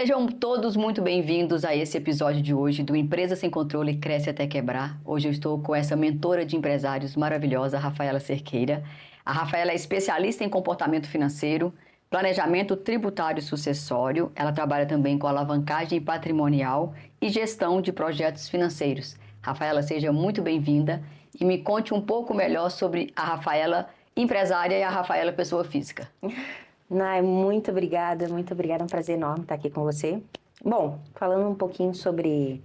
Sejam todos muito bem-vindos a esse episódio de hoje do Empresa Sem Controle Cresce Até Quebrar. Hoje eu estou com essa mentora de empresários maravilhosa, Rafaela Cerqueira. A Rafaela é especialista em comportamento financeiro, planejamento tributário e sucessório. Ela trabalha também com alavancagem patrimonial e gestão de projetos financeiros. Rafaela, seja muito bem-vinda e me conte um pouco melhor sobre a Rafaela empresária e a Rafaela pessoa física. Nai, muito obrigada, é um prazer enorme estar aqui com você. Bom, falando um pouquinho sobre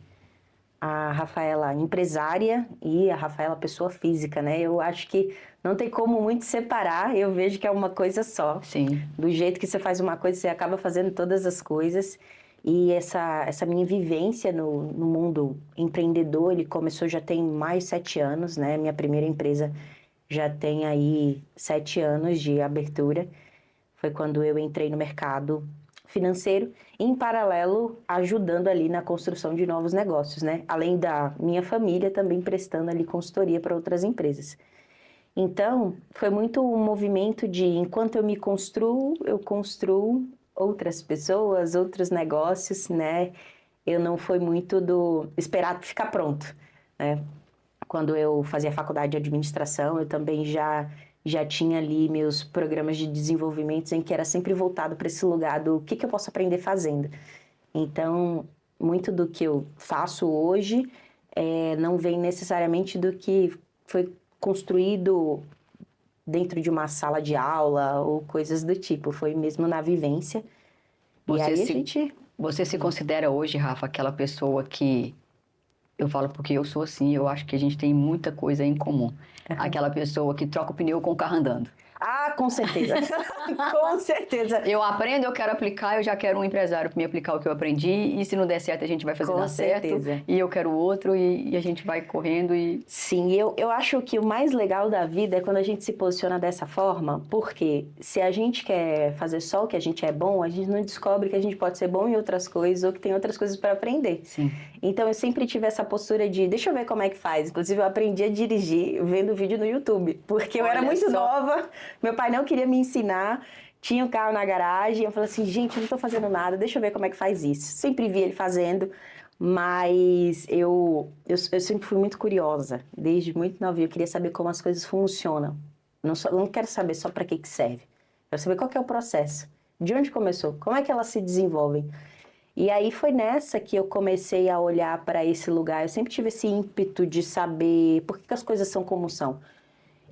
a Rafaela empresária e a Rafaela pessoa física, né? Eu acho que não tem como muito separar, eu vejo que é uma coisa só. Sim. Do jeito que você faz uma coisa, você acaba fazendo todas as coisas. E essa minha vivência no mundo empreendedor, ele começou já tem mais de 7 anos, né? Minha primeira empresa já tem aí 7 anos de abertura. Foi quando eu entrei no mercado financeiro, em paralelo ajudando ali na construção de novos negócios, né? Além da minha família, também prestando ali consultoria para outras empresas. Então, foi muito um movimento de, enquanto eu construo outras pessoas, outros negócios, né? Eu não fui muito do esperar ficar pronto, né? Quando eu fazia faculdade de administração, eu também já tinha ali meus programas de desenvolvimento em que era sempre voltado para esse lugar do que eu posso aprender fazendo. Então, muito do que eu faço hoje não vem necessariamente do que foi construído dentro de uma sala de aula ou coisas do tipo, foi mesmo na vivência. Você se considera hoje, Rafa, aquela pessoa que... Eu falo porque eu sou assim, eu acho que a gente tem muita coisa em comum. Aquela pessoa que troca o pneu com o carro andando. Ah, com certeza. Com certeza. Eu aprendo, eu quero aplicar, eu já quero um empresário para me aplicar o que eu aprendi. E se não der certo, a gente vai fazer dar certo. E eu quero outro e a gente vai correndo e... Sim, eu acho que o mais legal da vida é quando a gente se posiciona dessa forma, porque se a gente quer fazer só o que a gente é bom, a gente não descobre que a gente pode ser bom em outras coisas ou que tem outras coisas para aprender. Sim. Então eu sempre tive essa postura de, deixa eu ver como é que faz. Inclusive eu aprendi a dirigir vendo vídeo no YouTube, porque eu era muito nova, meu pai não queria me ensinar, tinha um carro na garagem, eu falei assim, gente, eu não tô fazendo nada, deixa eu ver como é que faz isso. Sempre vi ele fazendo, mas eu sempre fui muito curiosa, desde muito novinha, eu queria saber como as coisas funcionam. Eu não quero saber só para que serve, eu quero saber qual que é o processo, de onde começou, como é que elas se desenvolvem. E aí foi nessa que eu comecei a olhar para esse lugar. Eu sempre tive esse ímpeto de saber por que as coisas são como são.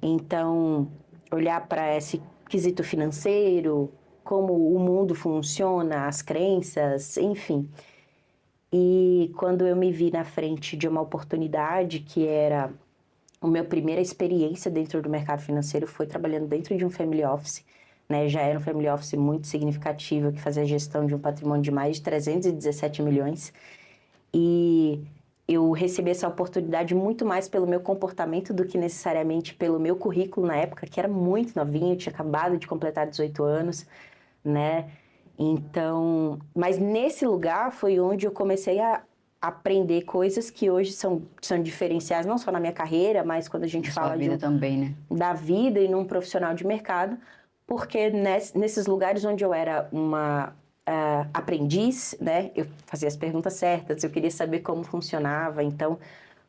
Então, olhar para esse quesito financeiro, como o mundo funciona, as crenças, enfim. E quando eu me vi na frente de uma oportunidade que era a minha primeira experiência dentro do mercado financeiro, foi trabalhando dentro de um family office. Né, já era um family office muito significativo, que fazia gestão de um patrimônio de mais de 317 milhões. E eu recebi essa oportunidade muito mais pelo meu comportamento do que necessariamente pelo meu currículo na época, que era muito novinho, eu tinha acabado de completar 18 anos, né? Então, mas nesse lugar foi onde eu comecei a aprender coisas que hoje são diferenciais, não só na minha carreira, mas quando a gente fala vida também, né? Da vida e num profissional de mercado, porque nesses lugares onde eu era uma aprendiz, né, eu fazia as perguntas certas, eu queria saber como funcionava, então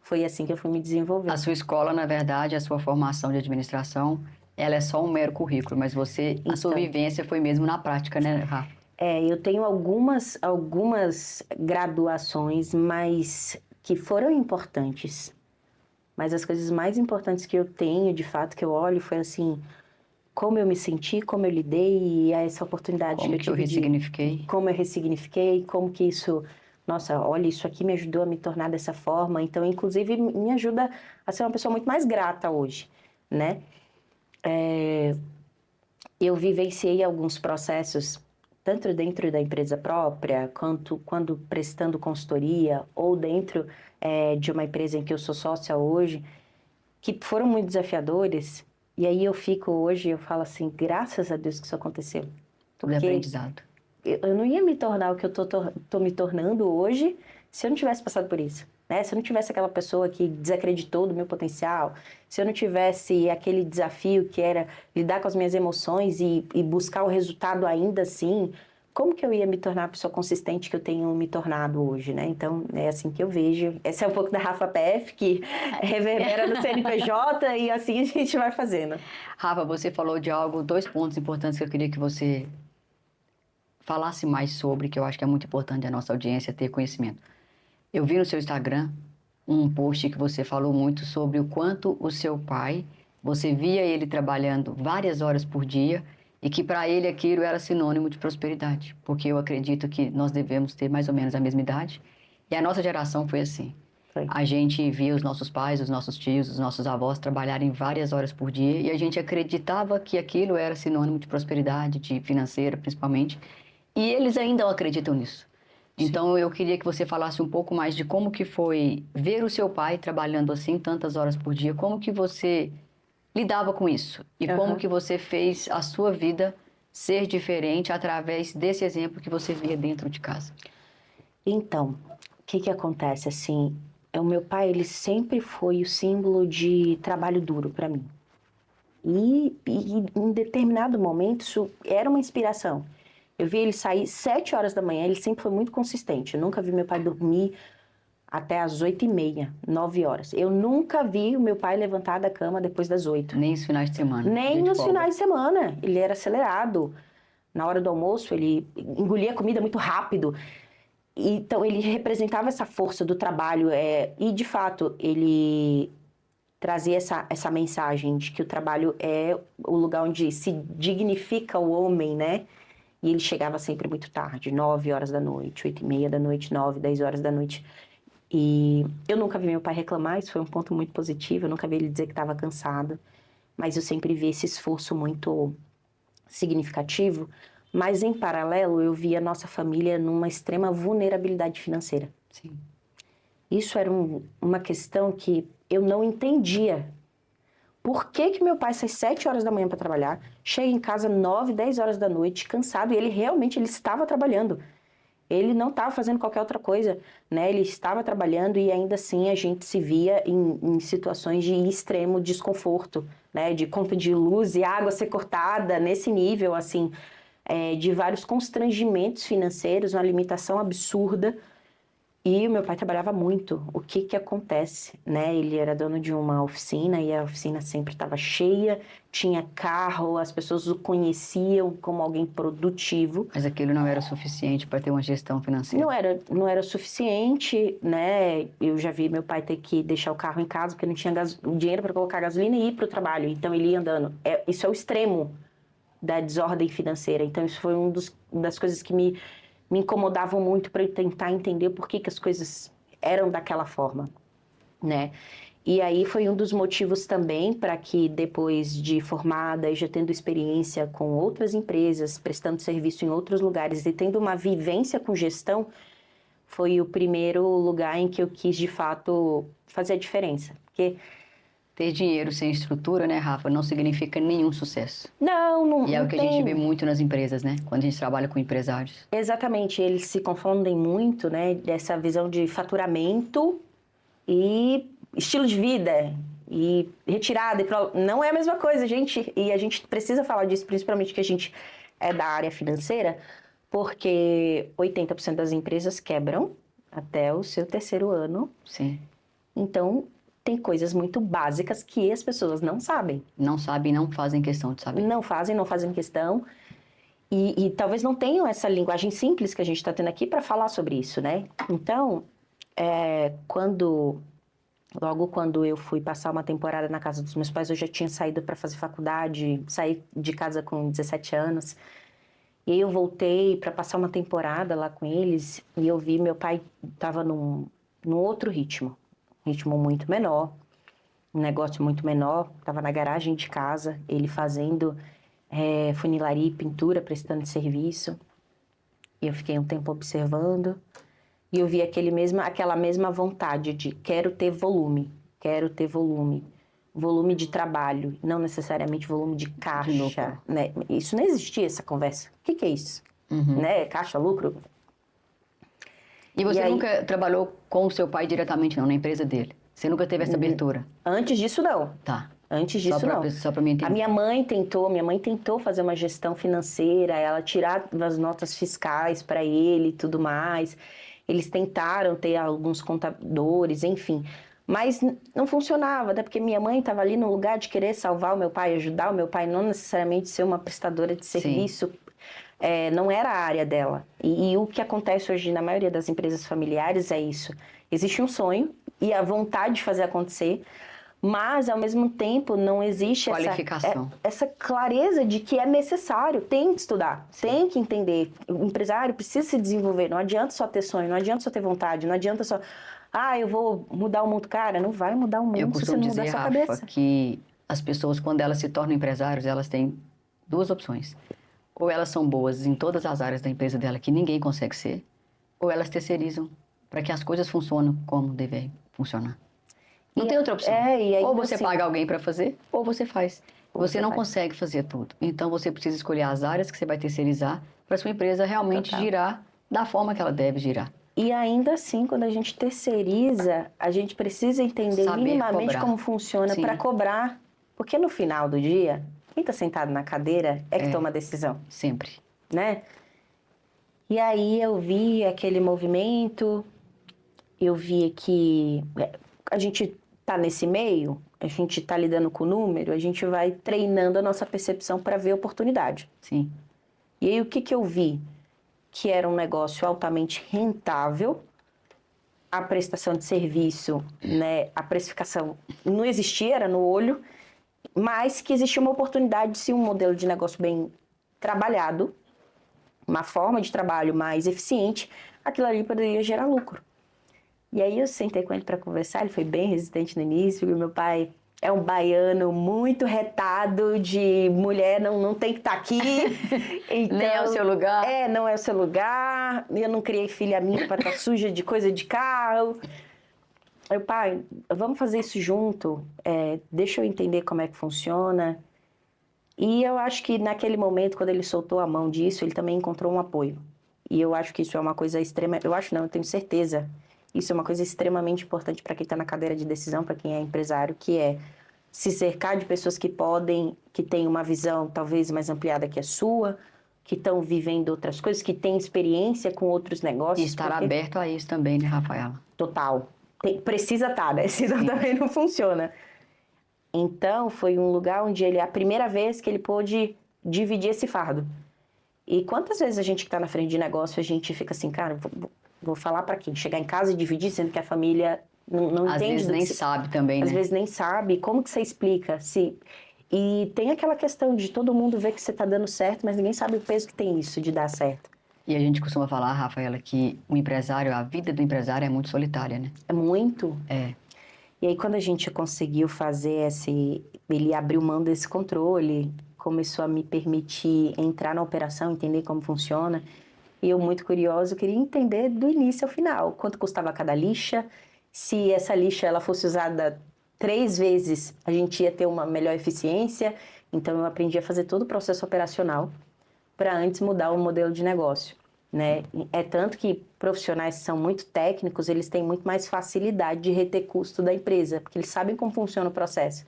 foi assim que eu fui me desenvolver. A sua escola, na verdade, a sua formação de administração, ela é só um mero currículo, mas a sua vivência foi mesmo na prática, né, Rafa? Eu tenho algumas graduações, mas que foram importantes. Mas as coisas mais importantes que eu tenho, de fato, que eu olho, foi assim... como eu me senti, como eu lidei e essa oportunidade que eu tive. Como eu ressignifiquei, como que isso... Nossa, olha, isso aqui me ajudou a me tornar dessa forma. Então, inclusive, me ajuda a ser uma pessoa muito mais grata hoje, né? Eu vivenciei alguns processos, tanto dentro da empresa própria, quanto quando prestando consultoria, ou dentro de uma empresa em que eu sou sócia hoje, que foram muito desafiadores. E aí eu falo assim, graças a Deus que isso aconteceu. Tudo é aprendizado. Eu não ia me tornar o que eu tô me tornando hoje se eu não tivesse passado por isso. Né? Se eu não tivesse aquela pessoa que desacreditou do meu potencial, se eu não tivesse aquele desafio que era lidar com as minhas emoções e buscar o resultado ainda assim, como que eu ia me tornar a pessoa consistente que eu tenho me tornado hoje, né? Então, é assim que eu vejo. Esse é um pouco da Rafa PF, que reverbera no CNPJ e assim a gente vai fazendo. Rafa, você falou de algo, 2 pontos importantes que eu queria que você falasse mais sobre, que eu acho que é muito importante a nossa audiência ter conhecimento. Eu vi no seu Instagram um post que você falou muito sobre o quanto o seu pai, você via ele trabalhando várias horas por dia e que para ele aquilo era sinônimo de prosperidade, porque eu acredito que nós devemos ter mais ou menos a mesma idade e a nossa geração foi assim. Foi. A gente via os nossos pais, os nossos tios, os nossos avós trabalharem várias horas por dia e a gente acreditava que aquilo era sinônimo de prosperidade, de financeira principalmente, e eles ainda acreditam nisso. Então, eu queria que você falasse um pouco mais de como que foi ver o seu pai trabalhando assim tantas horas por dia, como que você lidava com isso e como que você fez a sua vida ser diferente através desse exemplo que você via dentro de casa. Então, o que acontece, assim, o meu pai, ele sempre foi o símbolo de trabalho duro para mim. E em determinado momento, isso era uma inspiração. Eu vi ele sair 7 horas da manhã, ele sempre foi muito consistente. Eu nunca vi meu pai dormir até as 8h30, 9 horas. Eu nunca vi o meu pai levantar da cama depois das 8. Nem nos finais de semana. Nem nos finais de semana. Ele era acelerado. Na hora do almoço, ele engolia a comida muito rápido. Então, ele representava essa força do trabalho. E, de fato, ele trazia essa mensagem de que o trabalho é o lugar onde se dignifica o homem, né? E ele chegava sempre muito tarde, 9 horas da noite, 8h30 da noite, 9, 10 horas da noite. E eu nunca vi meu pai reclamar, isso foi um ponto muito positivo, eu nunca vi ele dizer que estava cansado. Mas eu sempre vi esse esforço muito significativo. Mas, em paralelo, eu via a nossa família numa extrema vulnerabilidade financeira. Sim. Isso era uma questão que eu não entendia. Por que meu pai sai 7 horas da manhã para trabalhar, chega em casa 9, 10 horas da noite, cansado, e ele realmente estava trabalhando. Ele não estava fazendo qualquer outra coisa, né? Ele estava trabalhando e ainda assim a gente se via em situações de extremo desconforto, né? De conta de luz e água ser cortada, nesse nível, assim, de vários constrangimentos financeiros, uma limitação absurda. E o meu pai trabalhava muito. O que acontece, né? Ele era dono de uma oficina e a oficina sempre estava cheia, tinha carro, as pessoas o conheciam como alguém produtivo. Mas aquilo não era suficiente para ter uma gestão financeira. Não era suficiente, né? Eu já vi meu pai ter que deixar o carro em casa porque não tinha dinheiro para colocar gasolina e ir para o trabalho. Então ele ia andando. Isso é o extremo da desordem financeira. Então isso foi uma das coisas que me incomodavam muito para eu tentar entender por que as coisas eram daquela forma, né? E aí foi um dos motivos também para que depois de formada e já tendo experiência com outras empresas, prestando serviço em outros lugares e tendo uma vivência com gestão, foi o primeiro lugar em que eu quis de fato fazer a diferença. Porque ter dinheiro sem estrutura, né, Rafa, não significa nenhum sucesso. Não E é não o que tem. a gente vê muito nas empresas, né? Quando a gente trabalha com empresários. Exatamente, eles se confundem muito, né? Dessa visão de faturamento e estilo de vida e retirada. Não é a mesma coisa, gente. E a gente precisa falar disso, principalmente que a gente é da área financeira, porque 80% das empresas quebram até o seu 3º ano. Sim. Então, tem coisas muito básicas que as pessoas não sabem. Não sabem, não fazem questão de saber. Não fazem questão. E talvez não tenham essa linguagem simples que a gente está tendo aqui para falar sobre isso, né? Então, logo quando eu fui passar uma temporada na casa dos meus pais, eu já tinha saído para fazer faculdade, saí de casa com 17 anos. E aí eu voltei para passar uma temporada lá com eles e eu vi meu pai estava num outro ritmo muito menor, um negócio muito menor, estava na garagem de casa, ele fazendo funilaria e pintura, prestando serviço. E eu fiquei um tempo observando e eu vi aquela mesma vontade de quero ter volume de trabalho, não necessariamente volume de caixa, né? Isso não existia, essa conversa. O que é isso? Né? Caixa, lucro? E você nunca trabalhou com o seu pai diretamente, não, na empresa dele? Você nunca teve essa abertura? Antes disso, não. Tá. Antes disso, não. Só para me entender. A minha mãe tentou fazer uma gestão financeira, ela tirava as notas fiscais para ele e tudo mais. Eles tentaram ter alguns contadores, enfim. Mas não funcionava, até porque minha mãe estava ali no lugar de querer salvar o meu pai, ajudar o meu pai, não necessariamente ser uma prestadora de serviço. Não era a área dela. E o que acontece hoje na maioria das empresas familiares é isso. Existe um sonho e a vontade de fazer acontecer, mas, ao mesmo tempo, não existe essa clareza de que é necessário, tem que estudar, tem que entender. O empresário precisa se desenvolver, não adianta só ter sonho, não adianta só ter vontade, não adianta só, eu vou mudar o mundo. Cara, não vai mudar o mundo se você não mudar a sua cabeça. Rafa, que as pessoas, quando elas se tornam empresários, elas têm duas opções. Ou elas são boas em todas as áreas da empresa dela, que ninguém consegue ser, ou elas terceirizam para que as coisas funcionem como devem funcionar. Não tem outra opção. Ou você paga alguém para fazer, ou você faz. Você não consegue fazer tudo. Então, você precisa escolher as áreas que você vai terceirizar para sua empresa realmente girar da forma que ela deve girar. E ainda assim, quando a gente terceiriza, a gente precisa entender minimamente como funciona para cobrar. Porque no final do dia, quem está sentado na cadeira é que toma a decisão. Sempre. Né? E aí eu vi aquele movimento, eu vi que a gente tá nesse meio, a gente tá lidando com o número, a gente vai treinando a nossa percepção para ver oportunidade. Sim. E aí o que eu vi? Que era um negócio altamente rentável, a prestação de serviço, né, a precificação não existia, era no olho, mas que existia uma oportunidade de ser um modelo de negócio bem trabalhado, uma forma de trabalho mais eficiente, aquilo ali poderia gerar lucro. E aí eu sentei com ele para conversar, ele foi bem resistente no início, porque meu pai é um baiano muito retado de mulher, não tem que estar aqui. Então, nem é o seu lugar. Não é o seu lugar. Eu não criei filha minha para estar suja de coisa de carro. Aí, pai, vamos fazer isso junto, deixa eu entender como é que funciona. E eu acho que naquele momento, quando ele soltou a mão disso, ele também encontrou um apoio. E eu acho que isso é uma coisa extrema, eu tenho certeza. Isso é uma coisa extremamente importante para quem está na cadeira de decisão, para quem é empresário, que é se cercar de pessoas que têm uma visão talvez mais ampliada que a sua, que estão vivendo outras coisas, que têm experiência com outros negócios. E estar aberto a isso também, né, Rafaela? Total. Precisa estar, né? Senão também não funciona. Então, foi um lugar onde a primeira vez que ele pôde dividir esse fardo. E quantas vezes a gente que está na frente de negócio, a gente fica assim, cara, vou falar para quem? Chegar em casa e dividir, sendo que a família não às entende. Às vezes nem sabe também, né? Às vezes nem sabe. Como que você explica? E tem aquela questão de todo mundo ver que você está dando certo, mas ninguém sabe o peso que tem isso de dar certo. E a gente costuma falar, Rafaela, que a vida do empresário é muito solitária, né? É muito. E aí quando a gente conseguiu fazer ele abriu mão desse controle, começou a me permitir entrar na operação, entender como funciona. E eu, muito curiosa, queria entender do início ao final. Quanto custava cada lixa, se essa lixa ela fosse usada 3 vezes, a gente ia ter uma melhor eficiência. Então, eu aprendi a fazer todo o processo operacional para antes mudar o modelo de negócio, né? É tanto que profissionais que são muito técnicos, eles têm muito mais facilidade de reter custo da empresa, porque eles sabem como funciona o processo.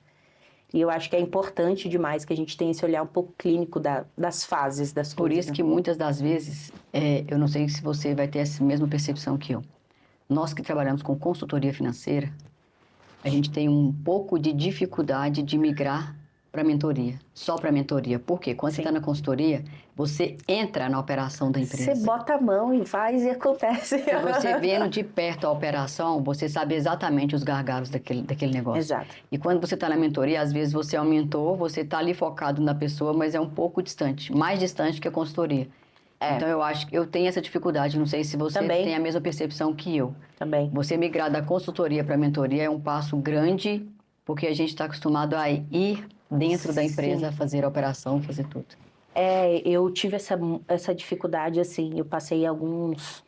E eu acho que é importante demais que a gente tenha esse olhar um pouco clínico das fases das coisas. Por isso que muitas das vezes, eu não sei se você vai ter essa mesma percepção que eu. Nós que trabalhamos com consultoria financeira, a gente tem um pouco de dificuldade de migrar para mentoria, só para mentoria. Por quê? Quando você está na consultoria, você entra na operação da empresa. Você bota a mão e faz e acontece. E você vendo de perto a operação, você sabe exatamente os gargalos daquele negócio. Exato. E quando você está na mentoria, às vezes você é um mentor, você está ali focado na pessoa, mas é um pouco distante, mais distante que a consultoria. Então, eu acho que eu tenho essa dificuldade. Não sei se você tem a mesma percepção que eu. Também. Você migrar da consultoria para a mentoria é um passo grande, porque a gente está acostumado a ir dentro da empresa, fazer a operação, fazer tudo. Eu tive essa dificuldade, assim, eu passei alguns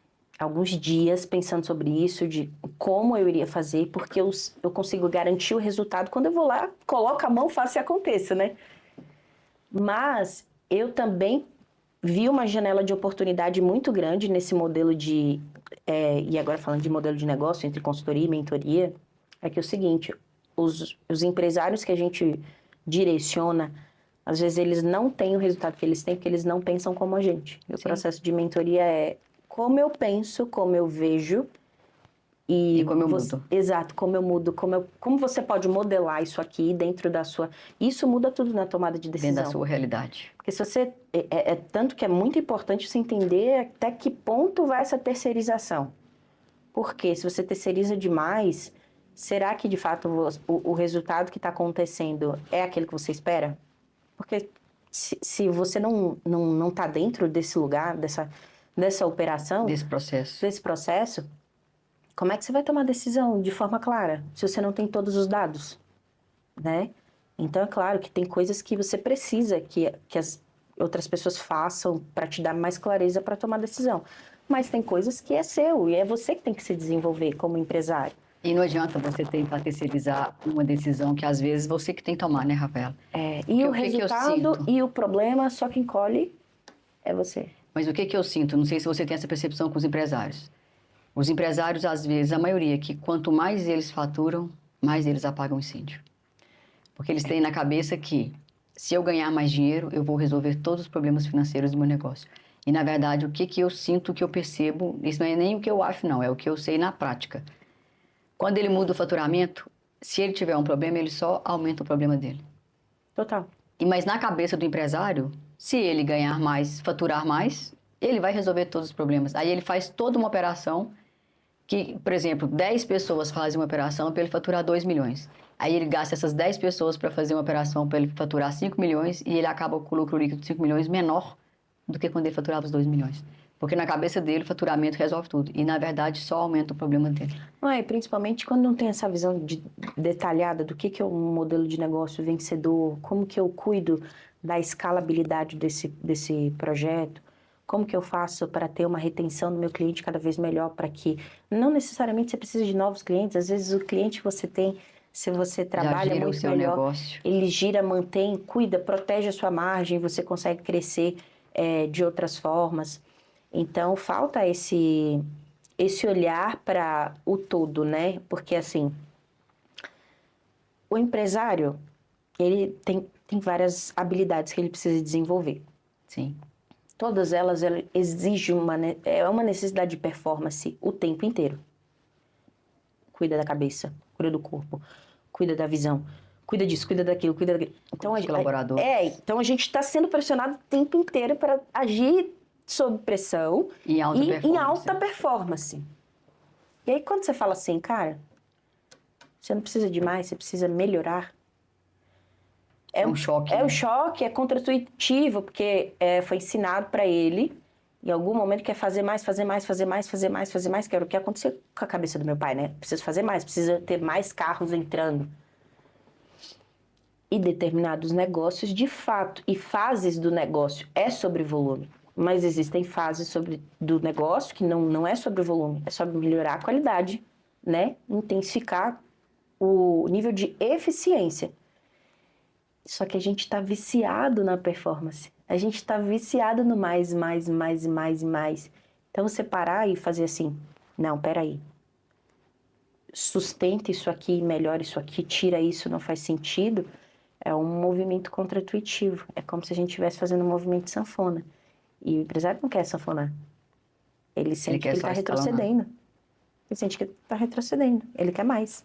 dias pensando sobre isso, de como eu iria fazer, porque eu consigo garantir o resultado quando eu vou lá, coloco a mão, faço e aconteça, né? Mas eu também vi uma janela de oportunidade muito grande nesse modelo e agora falando de modelo de negócio entre consultoria e mentoria, é que é o seguinte, os empresários que a gente direciona, às vezes eles não têm o resultado que eles têm porque eles não pensam como a gente. O processo de mentoria é como eu penso, como eu vejo e como eu mudo. Exato, como eu mudo, como você pode modelar isso aqui dentro da sua... Isso muda tudo na tomada de decisão. Dentro da sua realidade. Porque se você... tanto que é muito importante você entender até que ponto vai essa terceirização. Porque se você terceiriza demais, será que de fato o resultado que está acontecendo é aquele que você espera? Porque se você não está dentro desse lugar, dessa operação... Desse processo... Como é que você vai tomar decisão de forma clara, se você não tem todos os dados, né? Então, é claro que tem coisas que você precisa que as outras pessoas façam para te dar mais clareza para tomar decisão. Mas tem coisas que é seu e é você que tem que se desenvolver como empresário. E não adianta você tentar terceirizar uma decisão que às vezes você que tem que tomar, né, Rafaela? E o resultado e o problema, só quem colhe é você. Mas o que eu sinto? Não sei se você tem essa percepção com os empresários. Os empresários, às vezes, a maioria, que quanto mais eles faturam, mais eles apagam o incêndio. Porque eles têm na cabeça que, se eu ganhar mais dinheiro, eu vou resolver todos os problemas financeiros do meu negócio. E, na verdade, o que eu sinto, o que eu percebo, isso não é nem o que eu acho, não, é o que eu sei na prática. Quando ele muda o faturamento, se ele tiver um problema, ele só aumenta o problema dele. Total. Mas na cabeça do empresário, se ele ganhar mais, faturar mais, ele vai resolver todos os problemas. Aí ele faz toda uma operação que, por exemplo, 10 pessoas fazem uma operação para ele faturar 2 milhões. Aí ele gasta essas 10 pessoas para fazer uma operação para ele faturar 5 milhões e ele acaba com o lucro líquido de 5 milhões menor do que quando ele faturava os 2 milhões. Porque na cabeça dele, o faturamento resolve tudo. E, na verdade, só aumenta o problema dele. Principalmente quando não tem essa visão detalhada do que é um modelo de negócio vencedor, como que eu cuido da escalabilidade desse projeto, como que eu faço para ter uma retenção do meu cliente cada vez melhor, para que não necessariamente você precisa de novos clientes, às vezes o cliente que você tem, se você trabalha muito o seu melhor, negócio. Ele gira, mantém, cuida, protege a sua margem, você consegue crescer de outras formas. Então, falta esse olhar para o todo, né? Porque, assim, o empresário, ele tem várias habilidades que ele precisa desenvolver. Sim. Todas elas exigem uma necessidade de performance o tempo inteiro. Cuida da cabeça, cuida do corpo, cuida da visão, cuida disso, cuida daquilo, cuida daquilo. Então, então a gente está sendo pressionado o tempo inteiro para agir sob pressão e em alta performance. E aí, quando você fala assim, cara, você não precisa de mais, você precisa melhorar. É um choque. É um choque, é contra-intuitivo, porque foi ensinado para ele, em algum momento quer fazer mais, que era o que aconteceu com a cabeça do meu pai, né? Preciso fazer mais, precisa ter mais carros entrando. E determinados negócios, de fato, e fases do negócio é sobre volume. Mas existem fases do negócio que não é sobre volume, é sobre melhorar a qualidade, né? Intensificar o nível de eficiência. Só que a gente está viciado na performance. A gente está viciado no mais. Então, você parar e fazer assim, não, peraí. Sustenta isso aqui, melhora isso aqui, tira isso, não faz sentido. É um movimento contra-intuitivo. É como se a gente estivesse fazendo um movimento de sanfona. E o empresário não quer sanfonar. Ele sente que ele está retrocedendo. Ele sente que está retrocedendo. Ele quer mais,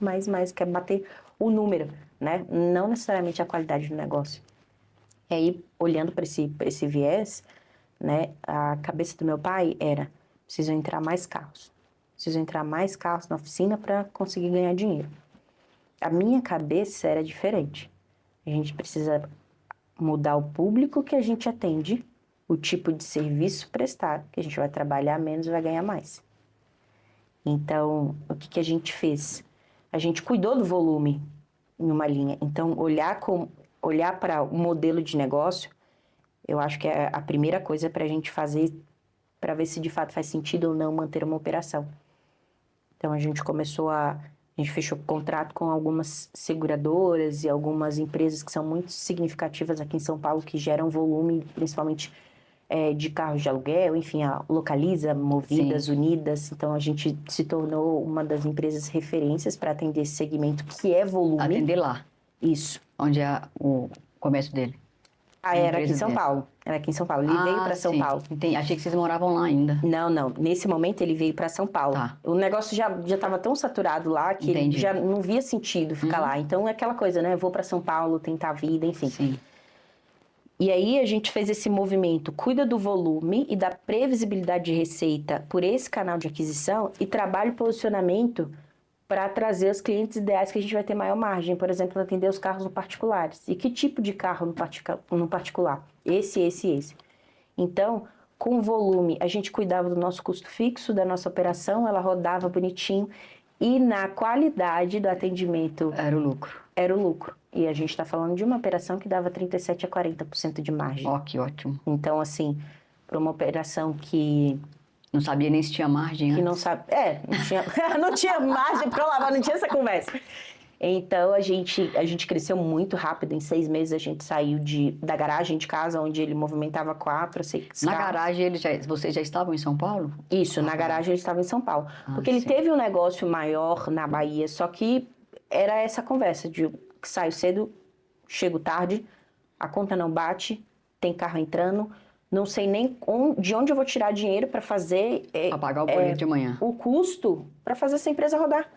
quer bater o número, né? Não necessariamente a qualidade do negócio. E aí, olhando para esse viés, né? A cabeça do meu pai era, preciso entrar mais carros. Preciso entrar mais carros na oficina para conseguir ganhar dinheiro. A minha cabeça era diferente. A gente precisa mudar o público que a gente atende, o tipo de serviço prestado, que a gente vai trabalhar menos e vai ganhar mais. Então, o que a gente fez? A gente cuidou do volume em uma linha. Então, olhar para o modelo de negócio, eu acho que é a primeira coisa para a gente fazer, para ver se de fato faz sentido ou não manter uma operação. Então, a gente fechou contrato com algumas seguradoras e algumas empresas que são muito significativas aqui em São Paulo, que geram volume, principalmente de carros de aluguel, enfim, a Localiza, Movidas, Unidas. Então, a gente se tornou uma das empresas referências para atender esse segmento, que é volume. Atender lá. Isso. Onde é o comércio dele? Era aqui em São Paulo. Era aqui em São Paulo. Ele veio para São Paulo. Entendi. Achei que vocês moravam lá ainda. Não. Nesse momento, ele veio para São Paulo. Tá. O negócio já estava tão saturado lá que ele já não via sentido ficar lá. Então, é aquela coisa, né? Vou para São Paulo, tentar a vida, enfim. Sim. E aí, a gente fez esse movimento, cuida do volume e da previsibilidade de receita por esse canal de aquisição e trabalha o posicionamento para trazer os clientes ideais que a gente vai ter maior margem. Por exemplo, atender os carros no particulares. E que tipo de carro no particular? Esse. Então, com o volume, a gente cuidava do nosso custo fixo, da nossa operação, ela rodava bonitinho. E na qualidade do atendimento... Era o lucro. Era o lucro. E a gente está falando de uma operação que dava 37% a 40% de margem. Ó, que ótimo. Então, assim, para uma operação que... Não sabia nem se tinha margem antes. Que não sabe... não tinha margem para lavar, não tinha essa conversa. Então, a gente cresceu muito rápido. Em 6 meses, a gente saiu da garagem de casa, onde ele movimentava 4, 6 carros. Na garagem, vocês já estavam em São Paulo? Isso, na garagem ele estava em São Paulo. Porque ele sim. teve um negócio maior na Bahia, só que era essa conversa de que saio cedo, chego tarde, a conta não bate, tem carro entrando, não sei nem de onde eu vou tirar dinheiro para fazer... Para pagar o boleto de manhã. O custo para fazer essa empresa rodar.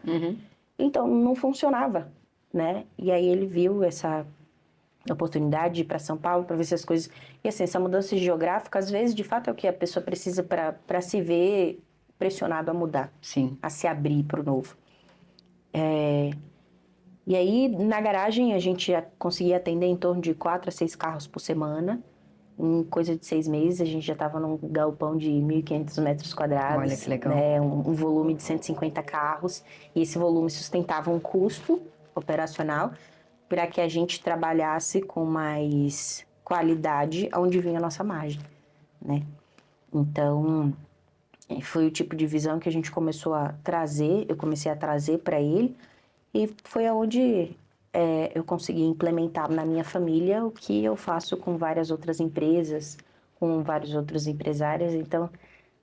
Então, não funcionava, né? E aí ele viu essa oportunidade de ir para São Paulo para ver se as coisas... E assim, essa mudança geográfica, às vezes, de fato, é o que a pessoa precisa para se ver pressionado a mudar. Sim. A se abrir para o novo. E aí, na garagem, a gente já conseguia atender em torno de 4 a 6 carros por semana. Em coisa de 6 meses, a gente já estava num galpão de 1.500 metros quadrados. Olha que legal. Né, um volume de 150 carros. E esse volume sustentava um custo operacional para que a gente trabalhasse com mais qualidade onde vinha a nossa margem, né? Então, foi o tipo de visão que a gente começou a trazer, eu comecei a trazer para ele. E foi aonde eu consegui implementar na minha família o que eu faço com várias outras empresas, com vários outros empresários. Então,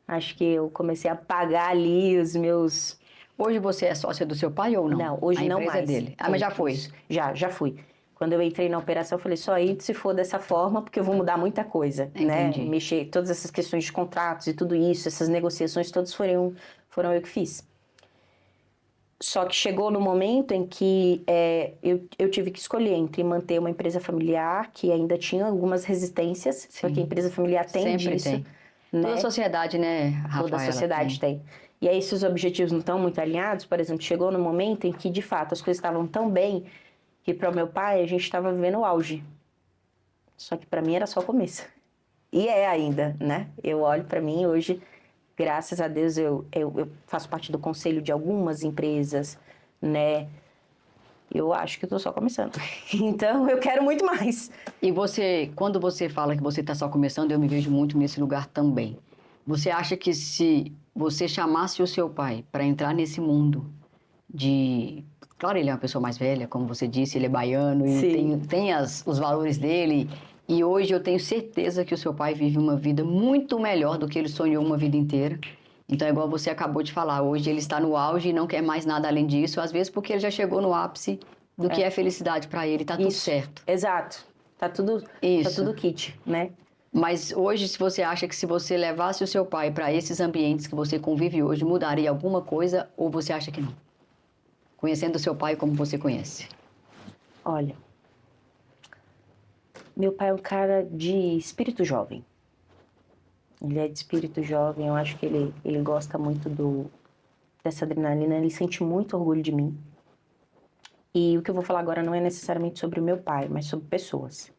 acho que eu comecei a pagar ali os meus... Hoje você é sócia do seu pai ou não? Não, hoje não mais. A empresa é dele. Mas já foi? Já fui. Quando eu entrei na operação, eu falei, só aí se for dessa forma, porque eu vou mudar muita coisa, Entendi. né? Mexer, todas essas questões de contratos e tudo isso, essas negociações todas foram eu que fiz. Só que chegou no momento em que eu tive que escolher entre manter uma empresa familiar, que ainda tinha algumas resistências, Sim. porque a empresa familiar tem Sempre disso. tem. Né? Toda a sociedade, né, Rafaela? Toda a sociedade tem. E aí, se os objetivos não estão muito alinhados, por exemplo, chegou no momento em que, de fato, as coisas estavam tão bem que, para o meu pai, a gente estava vivendo o auge. Só que para mim era só o começo. E é ainda, né? Eu olho para mim hoje... Graças a Deus, eu faço parte do conselho de algumas empresas, né? Eu acho que eu tô só começando. Então, eu quero muito mais. E você, quando você fala que você está só começando, eu me vejo muito nesse lugar também. Você acha que se você chamasse o seu pai para entrar nesse mundo de... Claro, ele é uma pessoa mais velha, como você disse, ele é baiano e tem os valores dele... E hoje eu tenho certeza que o seu pai vive uma vida muito melhor do que ele sonhou uma vida inteira. Então, é igual você acabou de falar, hoje ele está no auge e não quer mais nada além disso, às vezes porque ele já chegou no ápice do que é felicidade para ele, tá tudo certo. Exato, tá tudo kit, né? Mas hoje, se você acha que se você levasse o seu pai para esses ambientes que você convive hoje, mudaria alguma coisa ou você acha que não? Conhecendo o seu pai como você conhece. Olha... Meu pai é um cara de espírito jovem. Ele é de espírito jovem, eu acho que ele gosta muito dessa adrenalina, ele sente muito orgulho de mim. E o que eu vou falar agora não é necessariamente sobre o meu pai, mas sobre pessoas.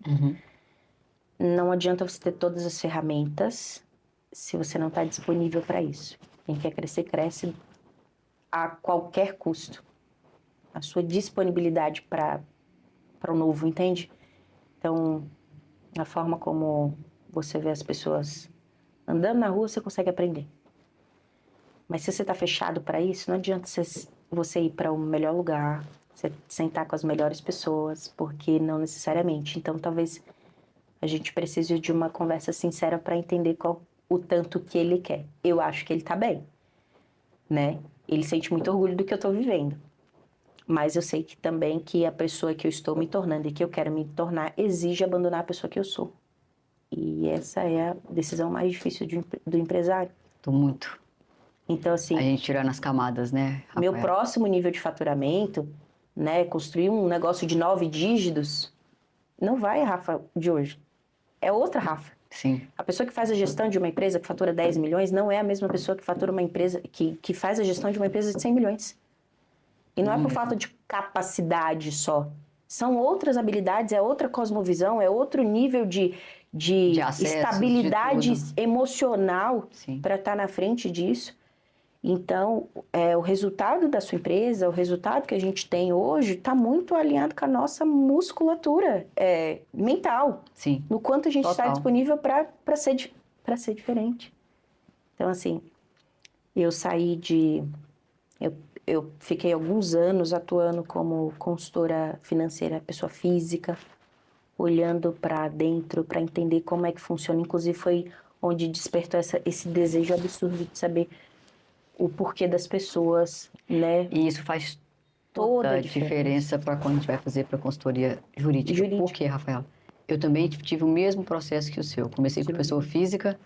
Não adianta você ter todas as ferramentas se você não está disponível para isso. Quem quer crescer, cresce a qualquer custo. A sua disponibilidade para o novo, entende? Então, a forma como você vê as pessoas andando na rua, você consegue aprender. Mas se você está fechado para isso, não adianta você ir para o melhor lugar, você sentar com as melhores pessoas, porque não necessariamente. Então, talvez A gente precisa de uma conversa sincera para entender qual o tanto que ele quer. Eu acho que ele tá bem, né? Ele sente muito orgulho do que eu tô vivendo. Mas eu sei que também que a pessoa que eu estou me tornando e que eu quero me tornar exige abandonar a pessoa que eu sou. E essa é a decisão mais difícil do empresário. Tô muito. Então, assim, A gente tirando as camadas, né, meu Rafaela? próximo nível de faturamento, né, construir um negócio de 9 dígitos, não vai a Rafa de hoje. É outra Rafa. Sim, A pessoa que faz a gestão de uma empresa que fatura 10 milhões não é a mesma pessoa que fatura uma empresa que faz a gestão de uma empresa de 100 milhões. E não é por falta de capacidade só. São outras habilidades, é outra cosmovisão, é outro nível de acessos, estabilidade de tudo. emocional Sim. para estar na frente disso. Então, o resultado da sua empresa, o resultado que a gente tem hoje, está muito alinhado com a nossa musculatura mental. Sim. No quanto a gente está Total. disponível para ser diferente. Então, assim, eu saí de... Eu fiquei alguns anos atuando como consultora financeira, pessoa física, olhando para dentro, para entender como é que funciona. Inclusive, foi onde despertou esse desejo absurdo de saber o porquê das pessoas, né? E isso faz Toda toda a a diferença para quando a gente vai fazer para consultoria jurídica. Jurídica. Por quê, Rafael? Eu também tive o mesmo processo que o seu. Comecei com pessoa física,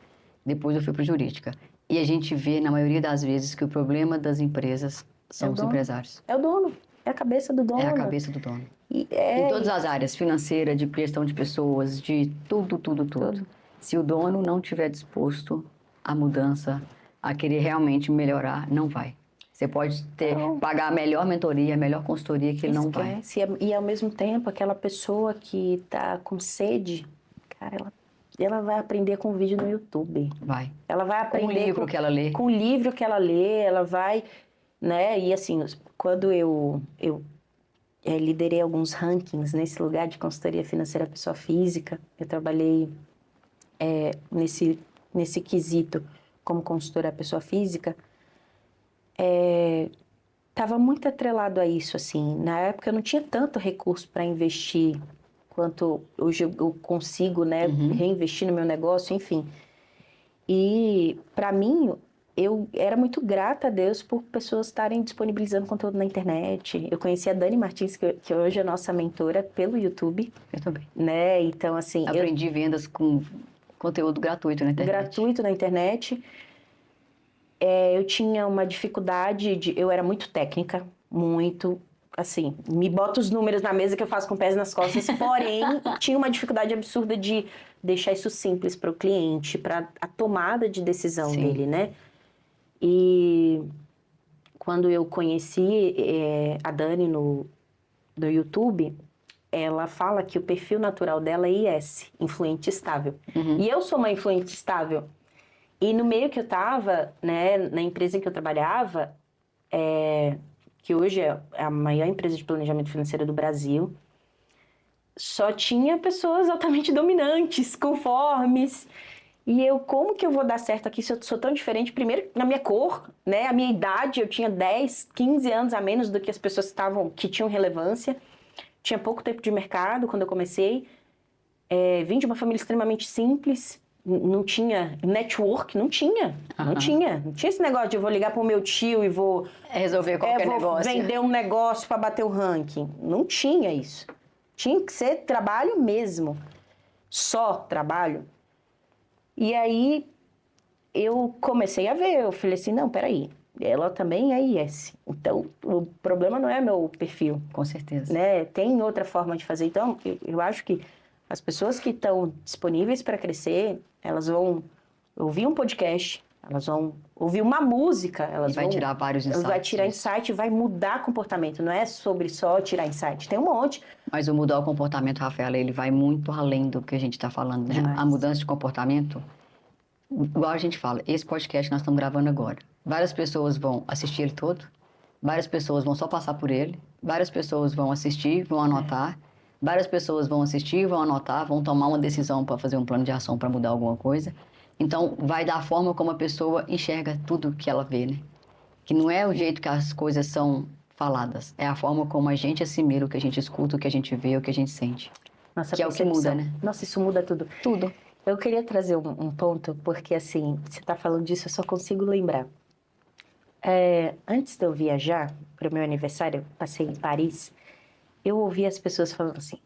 depois eu fui para jurídica. E a gente vê, na maioria das vezes, que o problema das empresas são É o os dono. empresários. É o dono, é a cabeça do dono. É a cabeça do dono. E Em todas as áreas, financeira, de gestão de pessoas, de tudo. Se o dono não estiver disposto à mudança, a querer realmente melhorar, não vai. Você pode pagar a melhor mentoria, a melhor consultoria, que ele não vai. Esquece. E ao mesmo tempo, aquela pessoa que está com sede, cara, ela vai aprender com vídeo no YouTube. Vai. Ela vai Com o aprender livro que ela lê. Com o livro que ela lê, ela vai, né? E assim, quando eu liderei alguns rankings nesse lugar de consultoria financeira pessoa física, eu trabalhei nesse quesito como consultora pessoa física, estava muito atrelado a isso, assim. Na época eu não tinha tanto recurso para investir quanto hoje eu consigo, né, reinvestir no meu negócio, enfim. E para mim, eu era muito grata a Deus por pessoas estarem disponibilizando conteúdo na internet. Eu conheci a Dani Martins, que hoje é nossa mentora, pelo YouTube. Eu também. Né? Então, assim... Aprendi vendas com conteúdo gratuito na internet. Gratuito na internet. Eu tinha uma dificuldade eu era muito técnica, muito, assim, me bota os números na mesa que eu faço com pés nas costas, porém, tinha uma dificuldade absurda de deixar isso simples para o cliente, para a tomada de decisão dele, né? E quando eu conheci a Dani no YouTube, ela fala que o perfil natural dela é IS, influente estável. E eu sou uma influente estável. E no meio que eu estava, né, na empresa que eu trabalhava, que hoje é a maior empresa de planejamento financeiro do Brasil, só tinha pessoas altamente dominantes, conformes. E eu, como que eu vou dar certo aqui se eu sou tão diferente? Primeiro, na minha cor, né, a minha idade, eu tinha 10, 15 anos a menos do que as pessoas que tinham relevância. Tinha pouco tempo de mercado quando eu comecei. Vim de uma família extremamente simples. Não tinha network, não tinha esse negócio de eu vou ligar pro meu tio e vou resolver qualquer negócio, vender um negócio para bater o ranking, não tinha isso, tinha que ser trabalho mesmo, só trabalho. E aí eu comecei a ver, eu falei assim, não, peraí, ela também é IS, então o problema não é meu perfil, com certeza, né? Tem outra forma de fazer. Então eu acho que as pessoas que estão disponíveis para crescer, elas vão ouvir um podcast, elas vão ouvir uma música, vai tirar vários insights. Vai tirar insight, vai mudar comportamento. Não é sobre só tirar insight, tem um monte. Mas o mudar o comportamento, Rafaela, ele vai muito além do que a gente está falando, né? Demais. A mudança de comportamento, igual a gente fala, esse podcast nós estamos gravando agora. Várias pessoas vão assistir ele todo, várias pessoas vão só passar por ele, várias pessoas vão assistir, vão anotar. Várias pessoas vão assistir, vão anotar, vão tomar uma decisão para fazer um plano de ação para mudar alguma coisa. Então, vai da forma como a pessoa enxerga tudo que ela vê, né? Que não é o jeito que as coisas são faladas, é a forma como a gente assimila o que a gente escuta, o que a gente vê, o que a gente sente. Nossa Que é o que percepção. muda, né? Nossa, isso muda tudo. Tudo. Eu queria trazer um ponto, porque assim, você tá falando disso, eu só consigo lembrar. Antes de eu viajar para o meu aniversário, eu passei em Paris, eu ouvi as pessoas falando assim,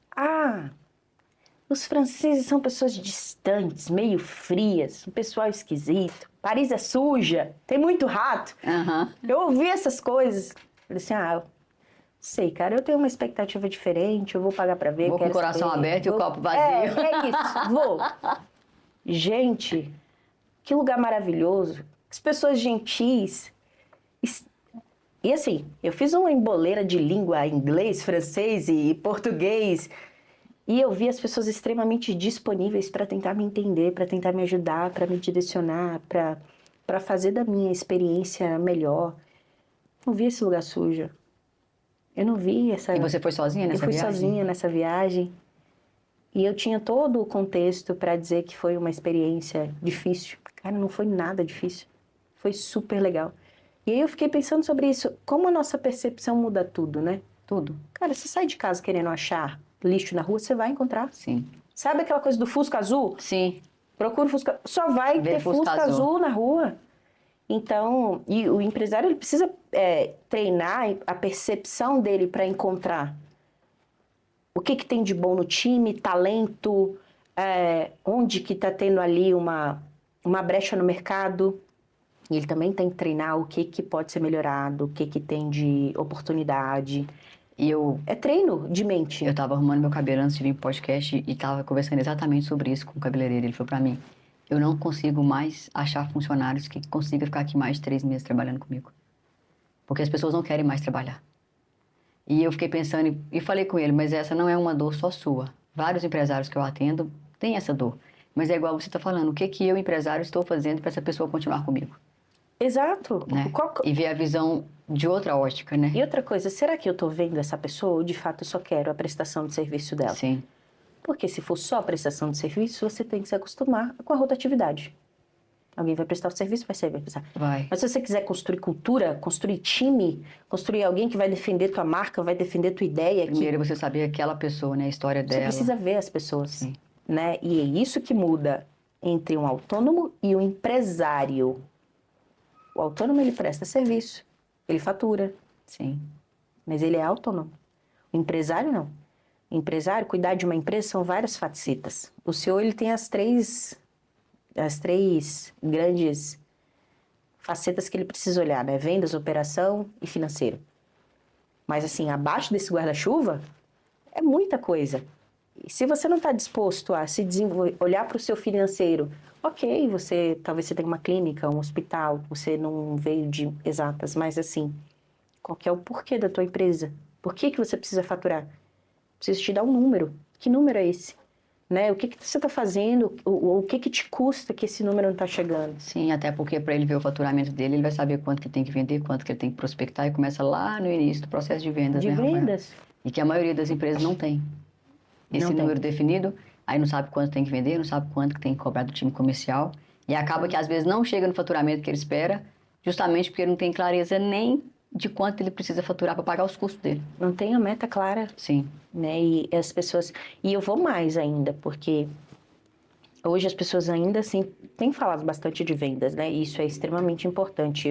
os franceses são pessoas distantes, meio frias, um pessoal esquisito. Paris é suja, tem muito rato. Aham. Eu ouvi essas coisas. Falei assim, eu sei, cara, eu tenho uma expectativa diferente, eu vou pagar pra ver, Vou com o quero coração saber. aberto e o copo vazio. É isso, vou. Gente, que lugar maravilhoso. As pessoas gentis. E assim, eu fiz uma emboleira de língua, inglês, francês e português. E eu vi as pessoas extremamente disponíveis para tentar me entender, para tentar me ajudar, para me direcionar, para fazer da minha experiência melhor. Não vi esse lugar sujo. Eu não vi essa... E você foi sozinha nessa Eu fui viagem? sozinha nessa viagem. E eu tinha todo o contexto para dizer que foi uma experiência difícil. Cara, não foi nada difícil. Foi super legal. E aí eu fiquei pensando sobre isso. Como a nossa percepção muda tudo, né? Tudo. Cara, você sai de casa querendo achar lixo na rua, você vai encontrar. Sim. Sabe aquela coisa do Fusca Azul? Sim. Procura o Fusca... Só vai Vê ter Fusca Fusca Azul. Azul na rua. Então, e o empresário ele precisa treinar a percepção dele para encontrar o que tem de bom no time, talento, onde que está tendo ali uma brecha no mercado. E ele também tem que treinar o que pode ser melhorado, o que tem de oportunidade. E eu É treino de mente. tava arrumando meu cabelo antes de vir pro podcast e tava conversando exatamente sobre isso com o cabeleireiro. Ele falou pra mim, eu não consigo mais achar funcionários que consigam ficar aqui mais de 3 meses trabalhando comigo. Porque as pessoas não querem mais trabalhar. E eu fiquei pensando e falei com ele, mas essa não é uma dor só sua. Vários empresários que eu atendo têm essa dor. Mas é igual você está falando, o que eu, empresário, estou fazendo para essa pessoa continuar comigo? Exato. Né? E ver a visão de outra ótica, né? E outra coisa, será que eu tô vendo essa pessoa ou de fato eu só quero a prestação de serviço dela? Sim. Porque se for só a prestação de serviço, você tem que se acostumar com a rotatividade. Alguém vai prestar o serviço, vai prestar. Vai. Mas se você quiser construir cultura, construir time, construir alguém que vai defender tua marca, vai defender tua ideia... Primeiro você saber aquela pessoa, né? A história dela. Você precisa ver as pessoas. Sim. Né? E é isso que muda entre um autônomo e um empresário. O autônomo, ele presta serviço, ele fatura. Sim. Mas ele é autônomo. O empresário, não. O empresário, cuidar de uma empresa são várias facetas. O CEO, ele tem as três grandes facetas que ele precisa olhar, né? Vendas, operação e financeiro. Mas, assim, abaixo desse guarda-chuva, é muita coisa. E se você não está disposto a se desenvolver, olhar para o seu financeiro, ok, talvez você tenha uma clínica, um hospital, você não veio de exatas, mas, assim, qual que é o porquê da tua empresa? Por que você precisa faturar? Preciso te dar um número. Que número é esse? Né? O que você está fazendo? O que te custa que esse número não está chegando? Sim, até porque para ele ver o faturamento dele, ele vai saber quanto que ele tem que vender, quanto que ele tem que prospectar e começa lá no início do processo de vendas, De né, Rafael? vendas. E que a maioria das empresas não tem esse número definido, aí não sabe quanto tem que vender, não sabe quanto que tem que cobrar do time comercial e acaba que às vezes não chega no faturamento que ele espera, justamente porque ele não tem clareza nem de quanto ele precisa faturar para pagar os custos dele. Não tem a meta clara. Sim. Né? E as pessoas... E eu vou mais ainda, porque hoje as pessoas ainda assim têm falado bastante de vendas, né? E isso é extremamente importante.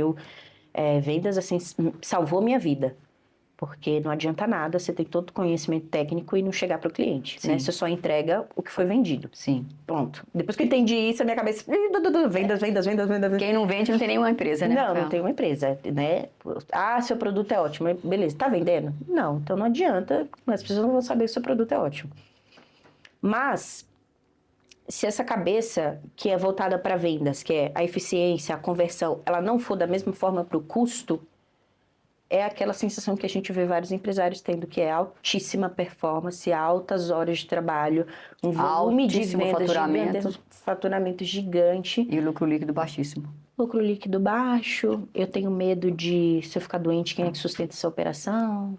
Vendas, assim, salvou minha vida. Porque não adianta nada, você tem todo o conhecimento técnico e não chegar para o cliente, né? Você só entrega o que foi vendido. Sim. Pronto. Depois que eu entendi isso, a minha cabeça... Vendas. Quem não vende não tem nenhuma empresa, né, Rafael? Não tem uma empresa, né? Seu produto é ótimo. Beleza, tá vendendo? Não, então não adianta, as pessoas não vão saber se o seu produto é ótimo. Mas, se essa cabeça que é voltada para vendas, que é a eficiência, a conversão, ela não for da mesma forma para o custo, é aquela sensação que a gente vê vários empresários tendo, que é altíssima performance, altas horas de trabalho, um volume de vendas gigante, faturamento gigante. E o lucro líquido baixíssimo. Lucro líquido baixo, eu tenho medo de, se eu ficar doente, quem é que sustenta essa operação?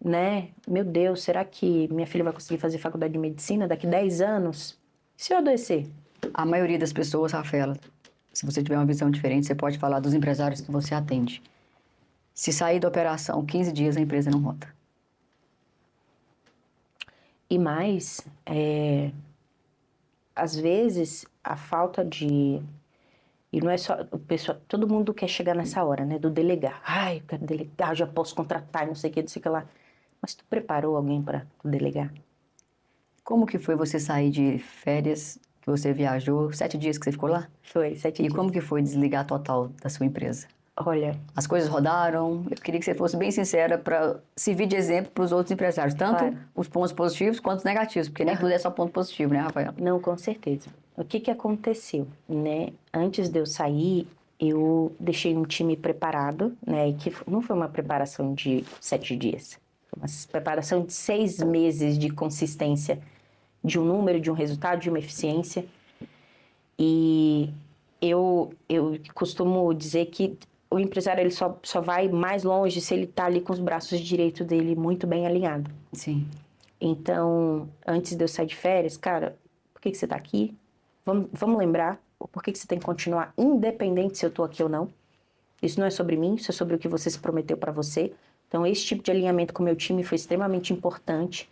Né? Meu Deus, será que minha filha vai conseguir fazer faculdade de medicina daqui 10 anos? Se eu adoecer? A maioria das pessoas, Rafaela, se você tiver uma visão diferente, você pode falar dos empresários que você atende. Se sair da operação 15 dias, a empresa não rota. E mais, às vezes, a falta de... E não é só o pessoal, todo mundo quer chegar nessa hora, né? Do delegar. Ai, eu quero delegar, já posso contratar, não sei o que, não sei o que lá. Mas tu preparou alguém para delegar? Como que foi você sair de férias, que você viajou, 7 dias que você ficou lá? Foi 7 E dias. como que foi desligar total da sua empresa? Olha, As coisas rodaram. Eu queria que você fosse bem sincera para servir de exemplo para os outros empresários, tanto Claro. os pontos positivos quanto os negativos, porque nem tudo é só ponto positivo, né, Rafael? não, com certeza. O que que aconteceu, né? Antes de eu sair, eu deixei um time preparado, né? E que não foi uma preparação de 7 dias. Foi uma preparação de 6 meses de consistência de um número, de um resultado, de uma eficiência. E eu costumo dizer que o empresário ele só vai mais longe se ele está ali com os braços direitos dele muito bem alinhado. Sim. Então, antes de eu sair de férias, cara, por que você está aqui? Vamos lembrar por que você tem que continuar independente se eu estou aqui ou não. Isso não é sobre mim, isso é sobre o que você se prometeu para você. Então, esse tipo de alinhamento com o meu time foi extremamente importante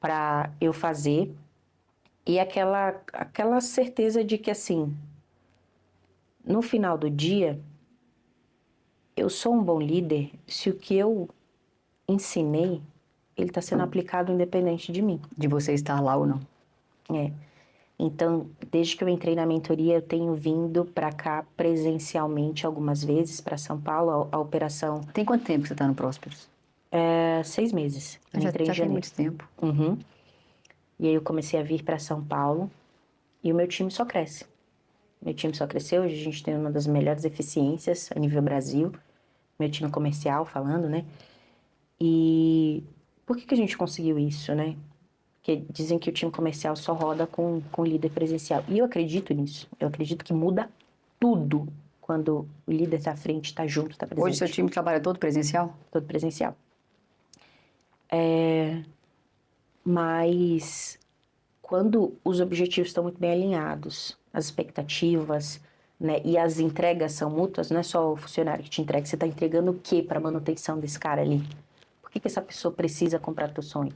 para eu fazer. E aquela certeza de que, assim, no final do dia, eu sou um bom líder se o que eu ensinei, ele está sendo aplicado independente de mim. De você estar lá ou não. É. Então, desde que eu entrei na mentoria, eu tenho vindo para cá presencialmente algumas vezes, para São Paulo, a operação Tem quanto tempo que você está no Prósperos? 6 meses. Eu Já, entrei em já tem janeiro. muito tempo. Uhum. E aí eu comecei a vir para São Paulo e o meu time só cresce. Meu time só cresceu, hoje a gente tem uma das melhores eficiências a nível Brasil. Meu time comercial falando, né? E por que a gente conseguiu isso, né? Porque dizem que o time comercial só roda com líder presencial. E eu acredito nisso. Eu acredito que muda tudo quando o líder está à frente, está junto, está presente. Hoje seu time trabalha todo presencial? Todo presencial. Mas quando os objetivos estão muito bem alinhados, as expectativas, né, e as entregas são mútuas, não é só o funcionário que te entrega, você está entregando o que para a manutenção desse cara ali? Por que essa pessoa precisa comprar teu sonho?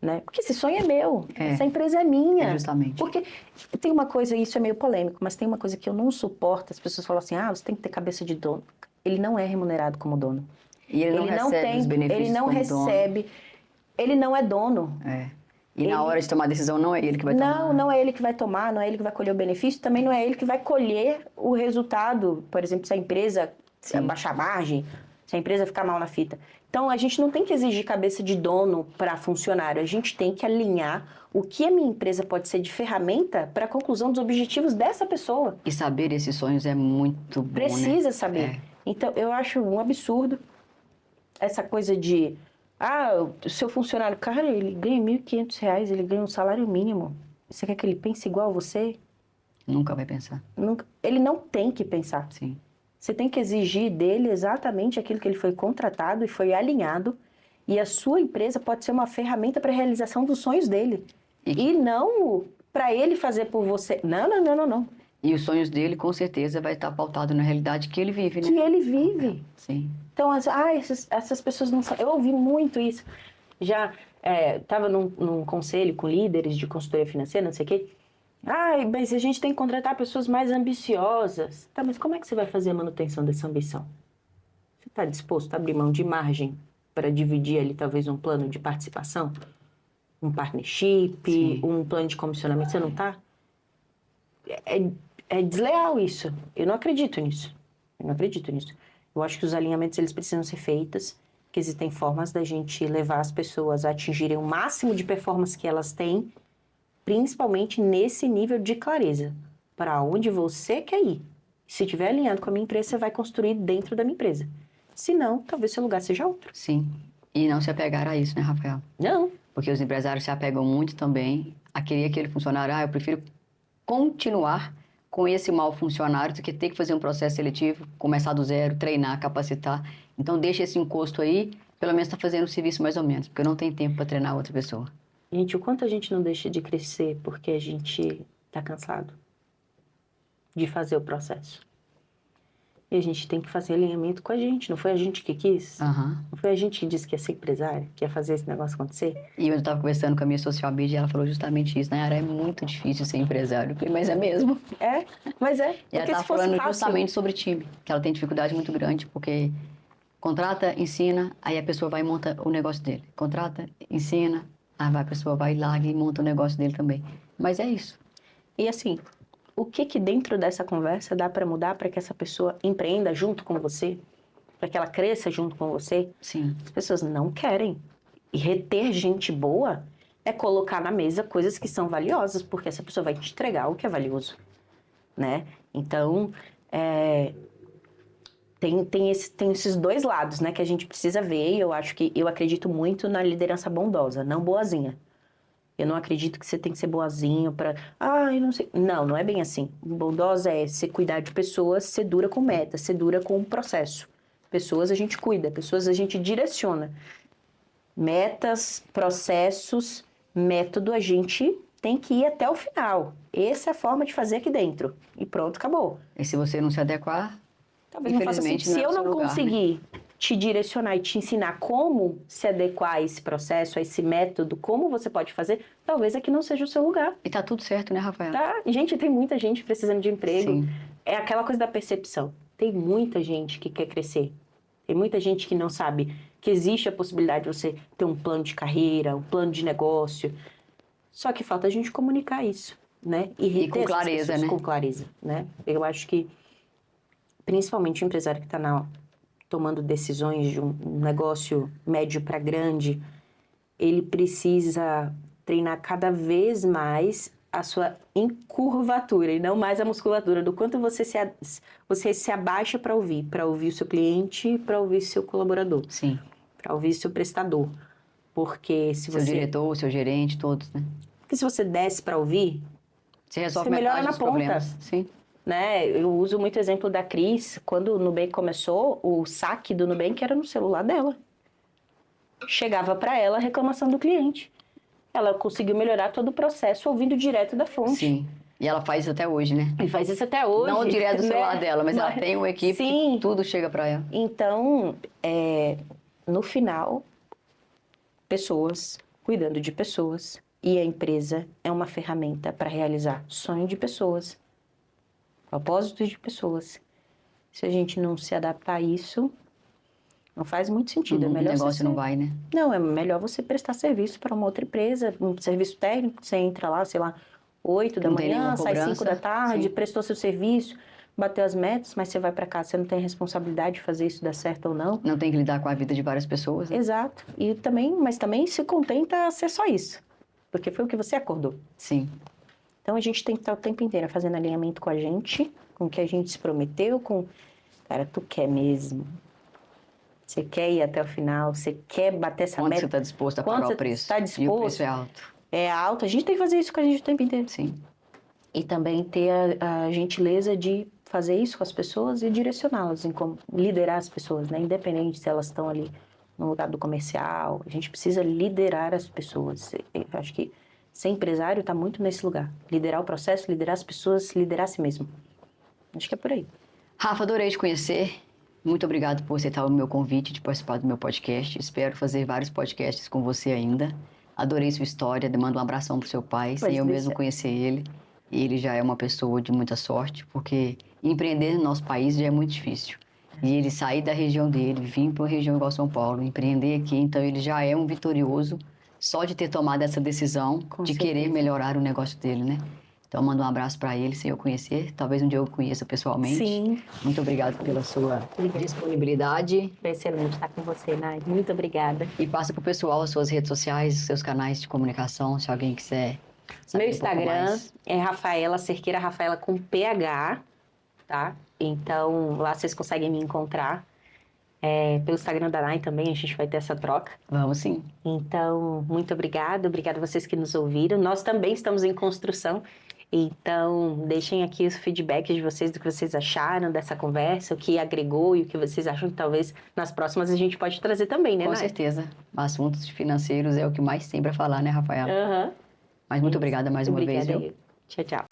Né? Porque esse sonho é meu, essa empresa é minha. É justamente. Porque tem uma coisa, isso é meio polêmico, mas tem uma coisa que eu não suporto, as pessoas falam assim, você tem que ter cabeça de dono. Ele não é remunerado como dono. E ele não recebe os benefícios ele não como recebe, dono. ele não é dono. É. E na hora de tomar a decisão não é ele que vai tomar. Não é ele que vai tomar, não é ele que vai colher o benefício, também não é ele que vai colher o resultado. Por exemplo, se a empresa baixar a margem, se a empresa ficar mal na fita. Então, a gente não tem que exigir cabeça de dono para funcionário, a gente tem que alinhar o que a minha empresa pode ser de ferramenta para a conclusão dos objetivos dessa pessoa. E saber esses sonhos é muito bom, Precisa né? saber. Então, eu acho um absurdo essa coisa de... o seu funcionário, cara, ele ganha R$1.500, ele ganha um salário mínimo. Você quer que ele pense igual a você? Nunca vai pensar. Ele não tem que pensar. Sim. Você tem que exigir dele exatamente aquilo que ele foi contratado e foi alinhado. E a sua empresa pode ser uma ferramenta para a realização dos sonhos dele. E não para ele fazer por você. Não. E os sonhos dele, com certeza, vai estar pautado na realidade que ele vive, né? Que ele vive. Sim. Então, essas pessoas não sabem. Eu ouvi muito isso. Já estava num conselho com líderes de consultoria financeira, não sei o quê. Mas a gente tem que contratar pessoas mais ambiciosas. Tá, mas como é que você vai fazer a manutenção dessa ambição? Você está disposto a abrir mão de margem para dividir ali talvez um plano de participação? Um partnership, Sim. um plano de comissionamento? Você não está? É desleal isso. Eu não acredito nisso. Eu acho que os alinhamentos eles precisam ser feitos, que existem formas da gente levar as pessoas a atingirem o máximo de performance que elas têm, principalmente nesse nível de clareza, para onde você quer ir. Se estiver alinhado com a minha empresa, você vai construir dentro da minha empresa. Se não, talvez seu lugar seja outro. Sim. E não se apegar a isso, né, Rafael? Não. Porque os empresários se apegam muito também a querer aquele funcionário. Eu prefiro continuar com esse mau funcionário do que ter que fazer um processo seletivo, começar do zero, treinar, capacitar. Então, deixa esse encosto aí, pelo menos está fazendo o serviço mais ou menos, porque eu não tenho tempo para treinar outra pessoa. Gente, o quanto a gente não deixa de crescer porque a gente está cansado de fazer o processo. E a gente tem que fazer alinhamento com a gente. Não foi a gente que quis? Aham. Não foi a gente que disse que ia ser empresária, que ia fazer esse negócio acontecer? E eu estava conversando com a minha social media e ela falou justamente isso. Nayara, é muito difícil ser empresário. Eu falei, mas é mesmo. É, mas é. E ela Porque estava se fosse falando fácil... justamente sobre time, que ela tem dificuldade muito grande, porque contrata, ensina, aí a pessoa vai e monta o negócio dele. Contrata, ensina, aí a pessoa vai e larga e monta o negócio dele também. Mas é isso. E assim, o que dentro dessa conversa dá para mudar para que essa pessoa empreenda junto com você? Para que ela cresça junto com você? Sim. As pessoas não querem. E reter gente boa é colocar na mesa coisas que são valiosas, porque essa pessoa vai te entregar o que é valioso, né? Então, tem esses dois lados, né, que a gente precisa ver, e eu acredito muito na liderança bondosa, não boazinha. Eu não acredito que você tem que ser boazinho para... eu não sei... Não é bem assim. Bondosa é você cuidar de pessoas, você dura com meta, você dura com processo. Pessoas a gente cuida, pessoas a gente direciona. Metas, processos, método, a gente tem que ir até o final. Essa é a forma de fazer aqui dentro. E pronto, acabou. E se você não se adequar, Talvez não faça infelizmente, sentido. Se não é eu o seu não lugar, conseguir te direcionar e te ensinar como se adequar a esse processo, a esse método, como você pode fazer, talvez aqui não seja o seu lugar. E tá tudo certo, né, Rafaela? Tá? Gente, tem muita gente precisando de emprego. Sim. É aquela coisa da percepção. Tem muita gente que quer crescer. Tem muita gente que não sabe que existe a possibilidade de você ter um plano de carreira, um plano de negócio. Só que falta a gente comunicar isso, né? E com clareza, né? Com clareza, né? Eu acho que, principalmente o empresário que está tomando decisões de um negócio médio para grande, ele precisa treinar cada vez mais a sua encurvatura e não mais a musculatura, do quanto você se abaixa para ouvir o seu cliente, para ouvir seu colaborador, Sim. para ouvir seu prestador. Porque se Seu diretor, seu gerente, todos, né? Porque se você desce para ouvir, Você resolve você melhora metade na dos ponta. problemas. Sim. Né? Eu uso muito o exemplo da Cris. Quando o Nubank começou, o saque do Nubank era no celular dela. Chegava para ela a reclamação do cliente. Ela conseguiu melhorar todo o processo ouvindo direto da fonte. Sim. E ela faz isso até hoje, né? E faz isso até hoje. Não direto do né? celular dela, mas ela tem uma equipe Sim. que tudo chega para ela. Então, no final, pessoas cuidando de pessoas. E a empresa é uma ferramenta para realizar sonho de pessoas, propósitos de pessoas. Se a gente não se adaptar a isso, não faz muito sentido. É melhor o negócio não vai, né? Não, é melhor você prestar serviço para uma outra empresa, um serviço técnico, você entra lá, sei lá, 8 da Não tem manhã, nenhuma sai 5 da cobrança, tarde, sim. prestou seu serviço, bateu as metas, mas você vai para casa, você não tem responsabilidade de fazer isso dar certo ou não. Não tem que lidar com a vida de várias pessoas, né? Exato. Mas também se contenta a ser só isso, porque foi o que você acordou. Sim. Então a gente tem que estar o tempo inteiro fazendo alinhamento com a gente, com o que a gente se prometeu, cara, tu quer mesmo. Você quer ir até o final, você quer bater essa Quanto meta. você está disposto a Quanto pagar você o preço? está E o disposto? preço é alto. É alto, a gente tem que fazer isso com a gente o tempo inteiro. Sim. E também ter a gentileza de fazer isso com as pessoas e direcioná-las, em como liderar as pessoas, né? Independente se elas estão ali no lugar do comercial, a gente precisa liderar as pessoas. Eu acho que ser empresário está muito nesse lugar. Liderar o processo, liderar as pessoas, liderar a si mesmo. Acho que é por aí. Rafa, adorei te conhecer. Muito obrigado por aceitar o meu convite de participar do meu podcast. Espero fazer vários podcasts com você ainda. Adorei sua história. Mando um abração pro seu pai, sem eu mesmo conhecer ele. Ele já é uma pessoa de muita sorte, porque empreender no nosso país já é muito difícil. E ele sair da região dele, vir para uma região igual São Paulo, empreender aqui, então ele já é um vitorioso só de ter tomado essa decisão de querer melhorar o negócio dele, né? Então, mando um abraço para ele, sem eu conhecer. Talvez um dia eu o conheça pessoalmente. Sim. Muito obrigado pela sua disponibilidade. Foi excelente estar com você, Nai. Muito obrigada. E passa para o pessoal as suas redes sociais, seus canais de comunicação, se alguém quiser saber Meu Instagram é Rafaela Cerqueira, Rafaela com PH, tá? Então, lá vocês conseguem me encontrar. Pelo Instagram da Nai também, a gente vai ter essa troca. Vamos sim. Então, muito obrigada. Obrigada a vocês que nos ouviram. Nós também estamos em construção. Então, deixem aqui os feedbacks de vocês, do que vocês acharam dessa conversa, o que agregou e o que vocês acham que talvez nas próximas a gente pode trazer também, né, Com Nai? certeza. Assuntos financeiros é o que mais tem para falar, né, Rafaela? Aham. Mas muito obrigada mais uma vez, viu? Tchau, tchau.